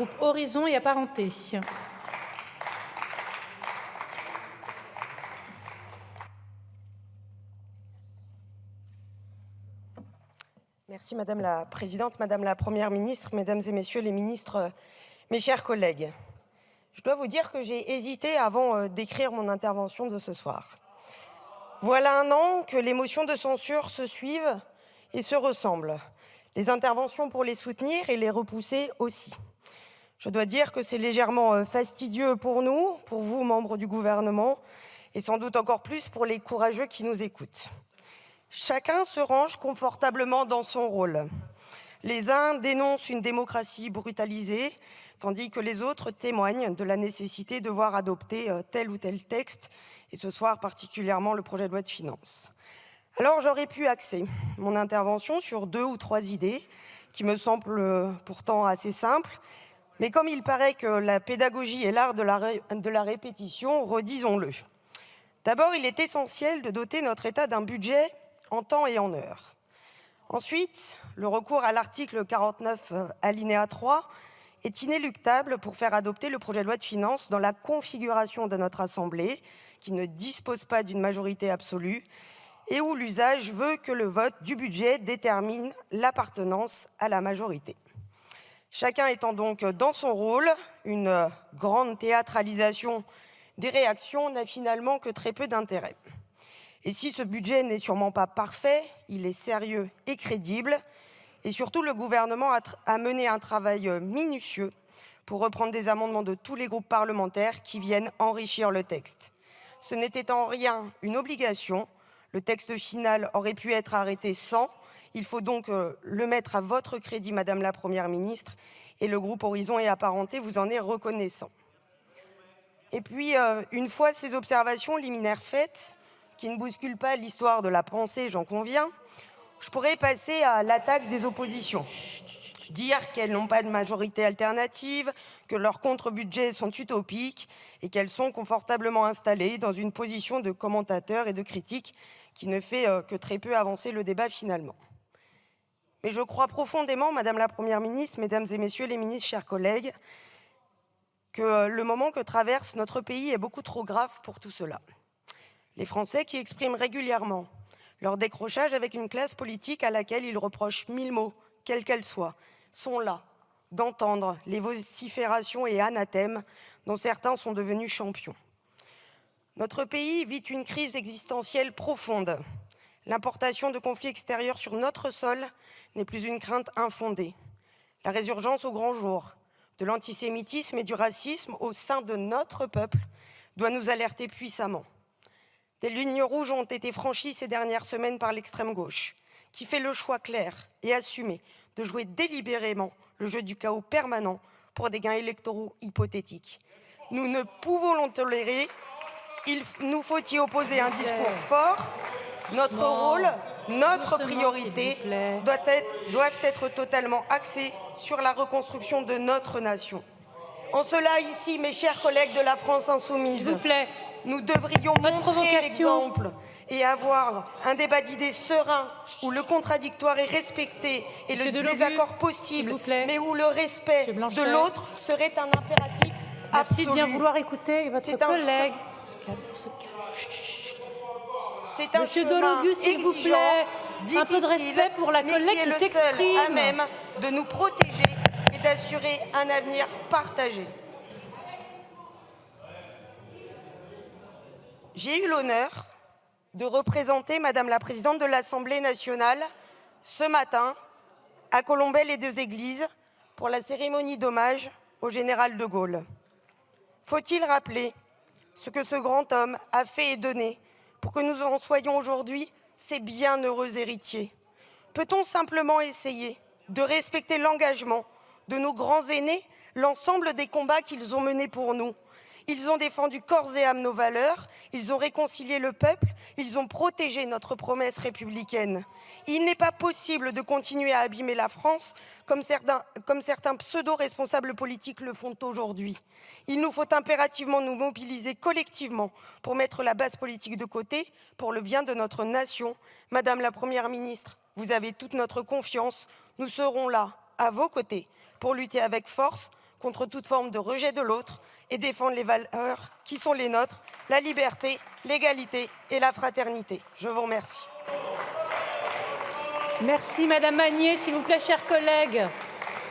groupe Horizon et apparentés. Merci Madame la Présidente, Madame la Première ministre, Mesdames et Messieurs les ministres, mes chers collègues. Je dois vous dire que j'ai hésité avant d'écrire mon intervention de ce soir. Voilà un an que les motions de censure se suivent et se ressemblent. Les interventions pour les soutenir et les repousser aussi. Je dois dire que c'est légèrement fastidieux pour nous, pour vous, membres du gouvernement, et sans doute encore plus pour les courageux qui nous écoutent. Chacun se range confortablement dans son rôle. Les uns dénoncent une démocratie brutalisée, tandis que les autres témoignent de la nécessité de voir adopter tel ou tel texte, et ce soir particulièrement le projet de loi de finances. Alors j'aurais pu axer mon intervention sur 2 ou 3 idées qui me semblent pourtant assez simples, mais comme il paraît que la pédagogie est l'art de la répétition, redisons-le. D'abord, il est essentiel de doter notre État d'un budget en temps et en heure. Ensuite, le recours à l'article 49 alinéa 3 est inéluctable pour faire adopter le projet de loi de finances dans la configuration de notre Assemblée, qui ne dispose pas d'une majorité absolue et où l'usage veut que le vote du budget détermine l'appartenance à la majorité. Chacun étant donc dans son rôle, une grande théâtralisation des réactions n'a finalement que très peu d'intérêt. Et si ce budget n'est sûrement pas parfait, il est sérieux et crédible. Et surtout, le gouvernement a mené un travail minutieux pour reprendre des amendements de tous les groupes parlementaires qui viennent enrichir le texte. Ce n'était en rien une obligation. Le texte final aurait pu être arrêté sans. Il faut donc le mettre à votre crédit, Madame la Première ministre, et le groupe Horizon et apparentés vous en est reconnaissant. Et puis, une fois ces observations liminaires faites, qui ne bousculent pas l'histoire de la pensée, j'en conviens, je pourrais passer à l'attaque des oppositions. Dire qu'elles n'ont pas de majorité alternative, que leurs contre-budgets sont utopiques et qu'elles sont confortablement installées dans une position de commentateur et de critique qui ne fait que très peu avancer le débat finalement. Mais je crois profondément, Madame la Première ministre, Mesdames et Messieurs les ministres, chers collègues, que le moment que traverse notre pays est beaucoup trop grave pour tout cela. Les Français qui expriment régulièrement leur décrochage avec une classe politique à laquelle ils reprochent 1000 mots, quelles qu'elles soient, sont là d'entendre les vociférations et anathèmes dont certains sont devenus champions. Notre pays vit une crise existentielle profonde. L'importation de conflits extérieurs sur notre sol n'est plus une crainte infondée. La résurgence au grand jour de l'antisémitisme et du racisme au sein de notre peuple doit nous alerter puissamment. Des lignes rouges ont été franchies ces dernières semaines par l'extrême gauche, qui fait le choix clair et assumé de jouer délibérément le jeu du chaos permanent pour des gains électoraux hypothétiques. Nous ne pouvons le tolérer. Il nous faut y opposer un discours fort. Notre rôle, notre priorité doivent être totalement axés sur la reconstruction de notre nation. En cela, ici, mes chers collègues de la France insoumise, s'il vous plaît, nous devrions montrer l'exemple et avoir un débat d'idées serein où le contradictoire est respecté et le désaccord possible, mais où le respect de l'autre serait un impératif absolu. Merci de bien vouloir écouter votre collègue. C'est un Monsieur chemin Dologu, s'il vous plaît, un peu de respect pour la collègue qui s'exprime. À même de nous protéger et d'assurer un avenir partagé. J'ai eu l'honneur de représenter Madame la Présidente de l'Assemblée nationale ce matin à Colombey les Deux Églises pour la cérémonie d'hommage au général de Gaulle. Faut-il rappeler ce que ce grand homme a fait et donné pour que nous en soyons aujourd'hui ces bienheureux héritiers? Peut-on simplement essayer de respecter l'engagement de nos grands aînés, l'ensemble des combats qu'ils ont menés pour nous? Ils ont défendu corps et âme nos valeurs, ils ont réconcilié le peuple, ils ont protégé notre promesse républicaine. Il n'est pas possible de continuer à abîmer la France comme certains pseudo-responsables politiques le font aujourd'hui. Il nous faut impérativement nous mobiliser collectivement pour mettre la base politique de côté pour le bien de notre nation. Madame la Première ministre, vous avez toute notre confiance. Nous serons là, à vos côtés, pour lutter avec force contre toute forme de rejet de l'autre et défendre les valeurs qui sont les nôtres, la liberté, l'égalité et la fraternité. Je vous remercie. Merci Madame Magnier, s'il vous plaît, chers collègues.